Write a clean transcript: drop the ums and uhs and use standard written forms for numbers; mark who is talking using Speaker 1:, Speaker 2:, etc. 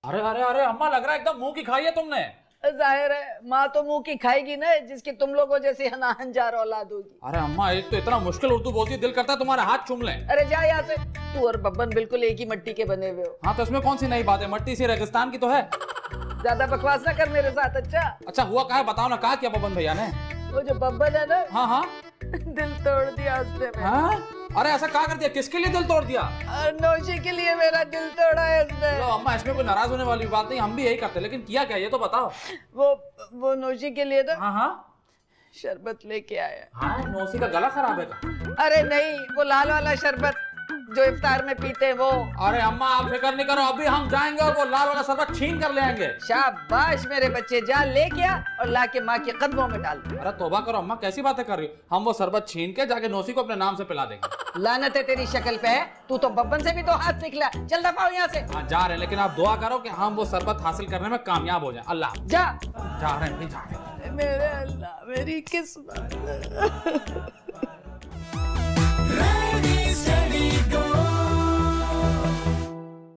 Speaker 1: अरे अरे अरे अम्मा, लग रहा है एकदम मुंह की खाई है तुमने।
Speaker 2: जाहिर है माँ तो मुंह की खाएगी ना, जिसकी तुम लोगों जैसी हनाहंजार औलाद होगी।
Speaker 1: अरे अम्मा, एक तो इतना मुश्किल उर्दू बोलती है, दिल करता है तुम्हारे हाथ चूम लें।
Speaker 2: अरे जा यहाँ से, तू और बब्बन बिल्कुल एक ही मिट्टी के बने हुए हो।
Speaker 1: हाँ तो इसमें कौन सी नई बात है, मट्टी सी रेगिस्तान की तो है।
Speaker 2: ज्यादा बकवास ना कर मेरे साथ।
Speaker 1: अच्छा हुआ क्या है, बताओ ना, कहा क्या बबन भैया ने?
Speaker 2: वो जो बब्बन है ना,
Speaker 1: हाँ हाँ
Speaker 2: दिल तोड़ दिया उसने मेरा।
Speaker 1: हाँ? अरे ऐसा क्या कर दिया, किसके लिए दिल तोड़ दिया?
Speaker 2: और नौशी के लिए मेरा दिल तोड़ा है उसने।
Speaker 1: लो अम्मा, इसमें कोई नाराज होने वाली बात नहीं, हम भी यही करते, लेकिन किया क्या ये तो बताओ।
Speaker 2: वो नौशी के लिए ना
Speaker 1: हाँ हाँ
Speaker 2: शरबत लेके आया।
Speaker 1: हाँ, नौसी का गला खराब है क्या?
Speaker 2: अरे नहीं, वो लाल वाला शरबत जो इफ्तार में पीते हैं वो।
Speaker 1: अरे अम्मा आप फिक्र नहीं करो, अभी हम जाएंगे और वो लाल वाला शरबत छीन कर ले आएंगे।
Speaker 2: शाबाश मेरे बच्चे, जा लेके आ और लाके माँ के कदमों में डाल दे।
Speaker 1: अरे तौबा करो अम्मा, कैसी बातें कर रही हो? हम वो शरबत छीन के जाके नौसी को अपने नाम से पिला देंगे।
Speaker 2: लानत है तेरी शक्ल पे है, तू तो बब्बन से भी तो हाथ निकला। चल दफा हो यहाँ से।
Speaker 1: हाँ जा रहे हैं, लेकिन आप दुआ करो कि हम वो शरबत हासिल करने में कामयाब हो जाए। अल्लाह
Speaker 2: जा।
Speaker 1: जा रहे हैं, नहीं जा रहे हैं।
Speaker 2: मेरे अल्लाह, मेरी किस्मत।